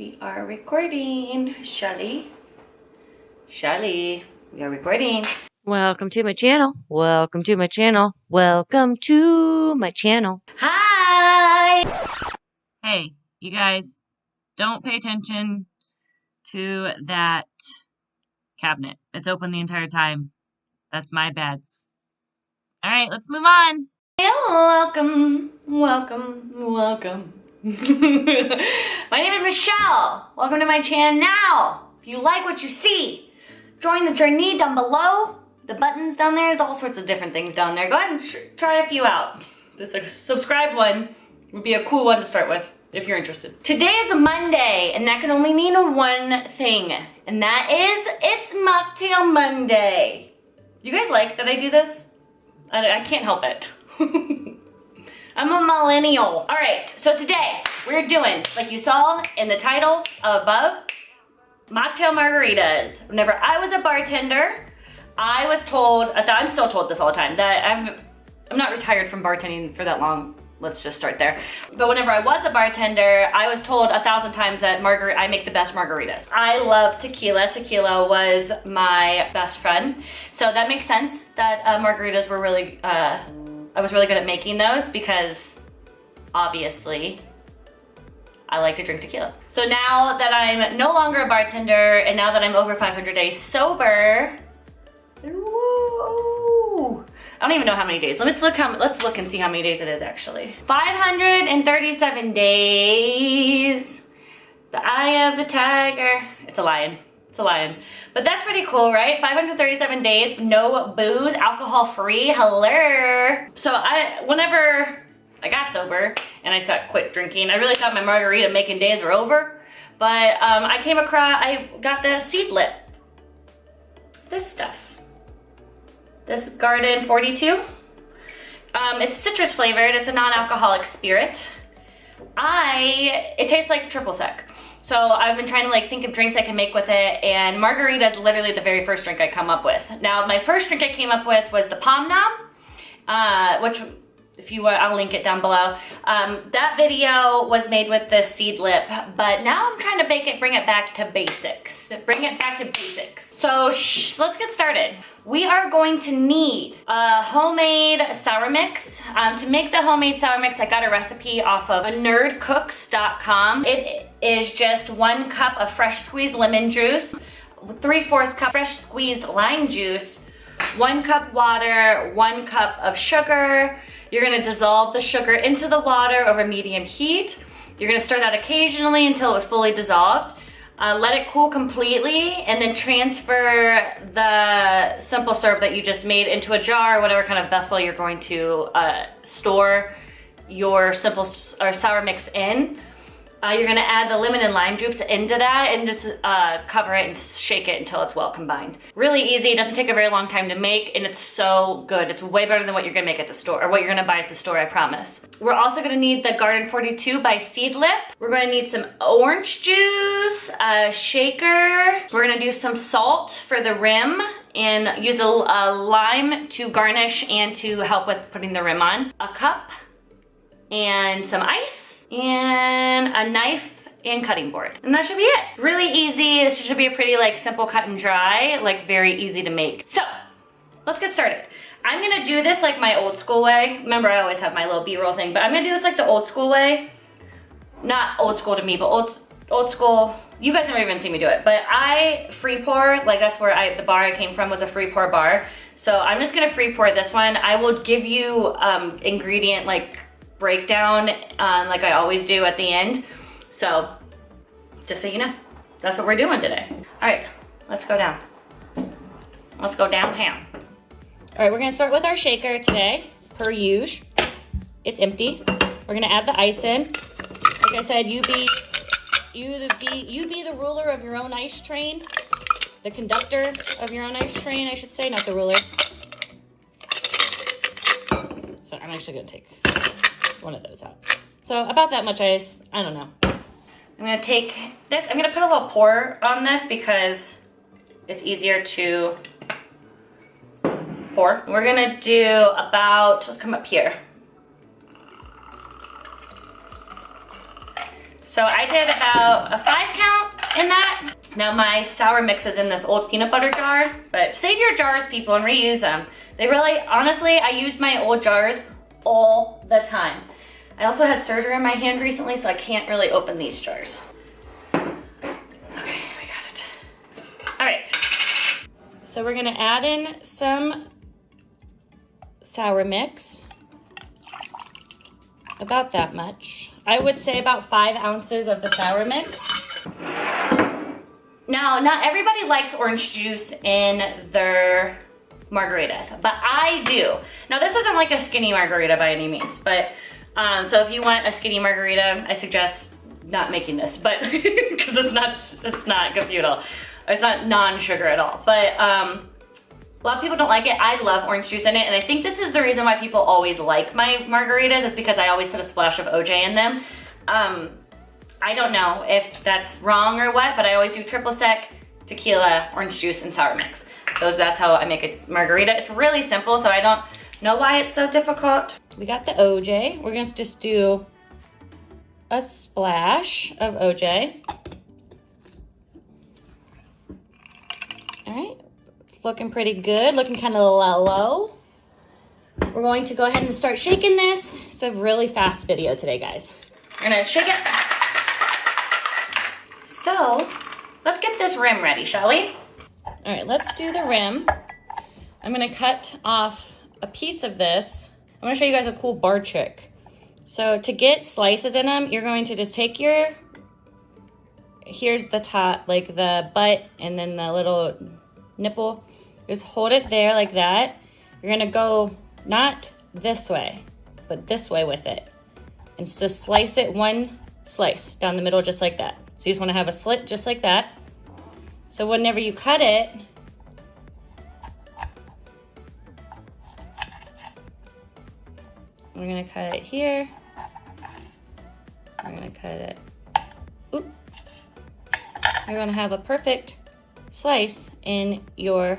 We are recording. Shelly, we are recording. Welcome to my channel. Welcome to my channel. Welcome to my channel. Hi! Hey, you guys, don't pay attention to that cabinet. It's open the entire time. That's my bad. All right, let's move on. Welcome. My name is Michelle. Welcome to my channel now. If you like what you see, join the journey down below. The buttons down there is all sorts of different things down there. Go ahead and try a few out. This subscribe one would be a cool one to start with if you're interested. Today is a Monday, and that can only mean one thing, and that is it's Mocktail Monday. You guys like that I do this? I can't help it. I'm a millennial. All right, so today we're doing, like you saw in the title above, mocktail margaritas. Whenever I was a bartender, I was told, I'm still told this all the time, that I'm not retired from bartending for that long. Let's just start there. But whenever I was a bartender, I was told 1,000 times that I make the best margaritas. I love tequila. Tequila was my best friend. So that makes sense that margaritas were really, I was really good at making those because obviously I like to drink tequila. So now that I'm no longer a bartender and now that I'm over 500 days sober, woo, I don't even know how many days. Let's look and see how many days it is actually. 537 days. The eye of the tiger. It's a lion. It's a lion. But that's pretty cool, right? 537 days, no booze, alcohol free, hello. So whenever I got sober and I quit drinking, I really thought my margarita making days were over. But I got the Seedlip. This stuff. This Garden 42. It's citrus flavored. It's a non-alcoholic spirit. It tastes like triple sec. So I've been trying to think of drinks I can make with it, and margarita is literally the very first drink I come up with. Now, my first drink I came up with was the Pom Nom, which, if you want, I'll link it down below. That video was made with the Seedlip, but now I'm trying to bring it back to basics. So let's get started. We are going to need a homemade sour mix. To make the homemade sour mix, I got a recipe off of nerdcooks.com. It is just 1 cup of fresh squeezed lemon juice, 3/4 cup fresh squeezed lime juice, 1 cup water, 1 cup of sugar. You're gonna dissolve the sugar into the water over medium heat. You're gonna stir that occasionally until it's fully dissolved. Let it cool completely, and then transfer the simple syrup that you just made into a jar, or whatever kind of vessel you're going to store your sour mix in. You're gonna add the lemon and lime juice into that and just cover it and shake it until it's well combined. Really easy, it doesn't take a very long time to make, and it's so good. It's way better than what you're gonna make at the store, or what you're gonna buy at the store, I promise. We're also gonna need the Garden 42 by Seedlip. We're gonna need some orange juice, a shaker. We're gonna do some salt for the rim, and use a lime to garnish and to help with putting the rim on. A cup, and some ice, and a knife and cutting board. And that should be it. It's really easy. This should be a pretty simple cut and dry, very easy to make. So let's get started. I'm gonna do this my old school way. Remember, I always have my little B-roll thing, but I'm gonna do this the old school way. Not old school to me, but old school. You guys never even seen me do it, but I free pour, that's where the bar I came from was a free pour bar. So I'm just gonna free pour this one. I will give you ingredient breakdown like I always do at the end. So just so you know, that's what we're doing today. All right, let's go down. Let's go downtown. All right, we're gonna start with our shaker today, per usual. It's empty. We're gonna add the ice in. Like I said, you be the ruler of your own ice train, the conductor of your own ice train, I should say, not the ruler. So I'm actually gonna take one of those out. So about that much ice, I don't know. I'm gonna take this, I'm gonna put a little pour on this because it's easier to pour. We're gonna do about, let's come up here. So I did about a 5 in that. Now my sour mix is in this old peanut butter jar, but save your jars, people, and reuse them. They really, honestly, I use my old jars all the time. I also had surgery on my hand recently, so I can't really open these jars. Okay, we got it. All right. So we're gonna add in some sour mix. About that much. I would say about 5 ounces of the sour mix. Now, not everybody likes orange juice in their margaritas, but I do. Now, this isn't like a skinny margarita by any means, but so if you want a skinny margarita, I suggest not making this, but because it's not computal. It's not non-sugar at all. But a lot of people don't like it. I love orange juice in it, and I think this is the reason why people always like my margaritas, is because I always put a splash of OJ in them. I don't know if that's wrong or what, but I always do triple sec, tequila, orange juice, and sour mix. That's how I make a margarita. It's really simple, so I don't know why it's so difficult. We got the OJ. We're gonna just do a splash of OJ. All right, looking pretty good, looking kind of low. We're going to go ahead and start shaking this. It's a really fast video today, guys. We're gonna shake it. So, let's get this rim ready, shall we? All right, let's do the rim. I'm gonna cut off a piece of this. I'm gonna show you guys a cool bar trick. So to get slices in them, you're going to just take here's the top, like the butt and then the little nipple. Just hold it there like that. You're gonna go not this way, but this way with it. And just slice it, one slice down the middle just like that. So you just wanna have a slit just like that. So whenever you cut it, we're gonna cut it here. We're gonna cut it. Oop. You're gonna have a perfect slice in your,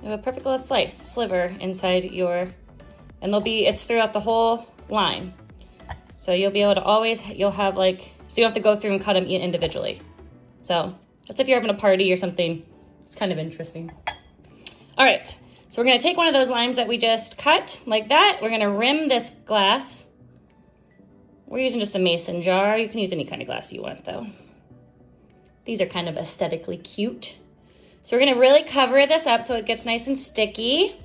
you have a perfect little slice, sliver inside your, and it's throughout the whole line. So you'll be able to always, you'll have like, so you don't have to go through and cut them individually. So that's if you're having a party or something. It's kind of interesting. All right, so we're gonna take one of those limes that we just cut like that. We're gonna rim this glass. We're using just a mason jar. You can use any kind of glass you want though. These are kind of aesthetically cute. So we're gonna really cover this up so it gets nice and sticky.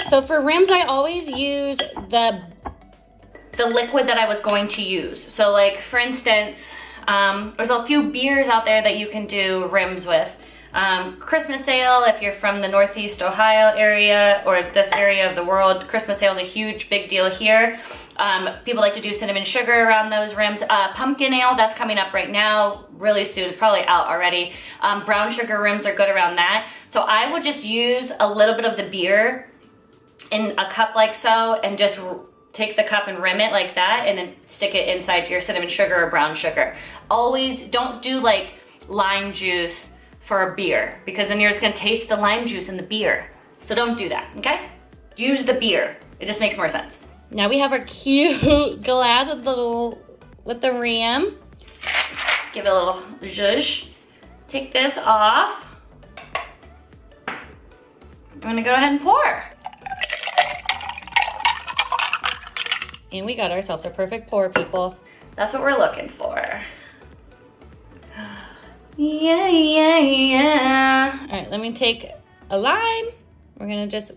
So for rims, I always use the liquid that I was going to use. So like for instance, there's a few beers out there that you can do rims with. Christmas ale, if you're from the Northeast Ohio area or this area of the world, Christmas ale is a huge, big deal here. People like to do cinnamon sugar around those rims. Pumpkin ale, that's coming up right now, really soon. It's probably out already. Brown sugar rims are good around that. So I would just use a little bit of the beer in a cup like so, and just take the cup and rim it like that, and then stick it inside your cinnamon sugar or brown sugar. Always don't do like lime juice for a beer, because then you're just gonna taste the lime juice in the beer. So don't do that, okay? Use the beer. It just makes more sense. Now we have our cute glass with the rim. Give it a little zhuzh. Take this off. I'm gonna go ahead and pour. And we got ourselves a perfect pour, people. That's what we're looking for. Yeah, yeah, yeah. All right, let me take a lime. We're gonna just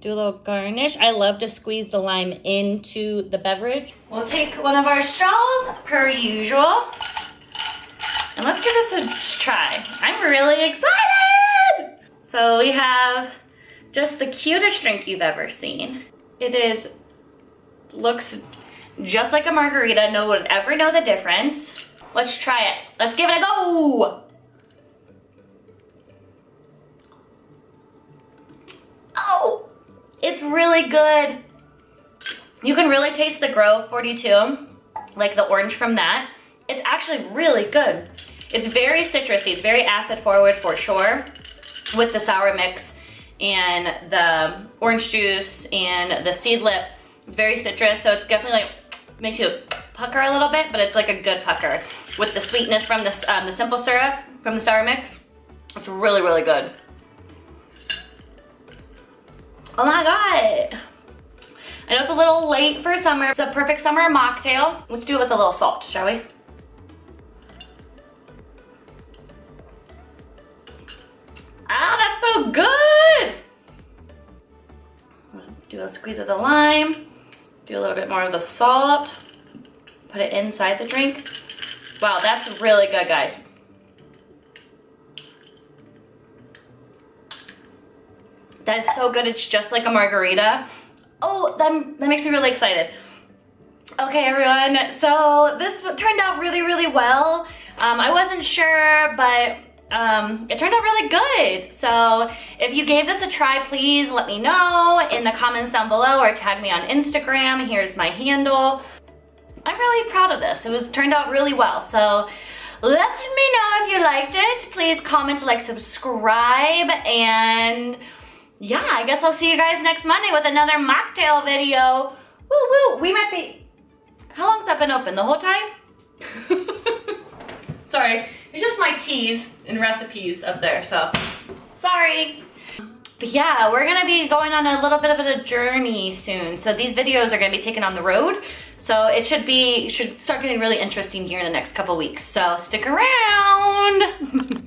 do a little garnish. I love to squeeze the lime into the beverage. We'll take one of our straws, per usual. And let's give this a try. I'm really excited! So we have just the cutest drink you've ever seen. Looks just like a margarita. No one would ever know the difference. Let's try it. Let's give it a go. Oh, it's really good. You can really taste the Grove 42, like the orange from that. It's actually really good. It's very citrusy. It's very acid forward for sure, with the sour mix and the orange juice and the Seedlip. It's very citrus, so it's definitely like makes you pucker a little bit, but it's like a good pucker with the sweetness from the simple syrup from the sour mix. It's really, really good. Oh my God. I know it's a little late for summer. It's a perfect summer mocktail. Let's do it with a little salt, shall we? Ah, that's so good. Do a squeeze of the lime. Do a little bit more of the salt. Put it inside the drink. Wow, that's really good, guys. That is so good. It's just like a margarita. Oh, that makes me really excited. Okay, everyone. So this turned out really, really well. I wasn't sure, but it turned out really good. So if you gave this a try, please let me know in the comments down below or tag me on Instagram. Here's my handle. I'm really proud of this. It turned out really well. So let me know if you liked it. Please comment, like, subscribe, and yeah, I guess I'll see you guys next Monday with another mocktail video. Woo woo, we might be, how long's that been open? The whole time? Sorry, it's just my teas and recipes up there, so sorry. But yeah, we're gonna be going on a little bit of a journey soon. So these videos are gonna be taken on the road. So it should start getting really interesting here in the next couple weeks. So stick around.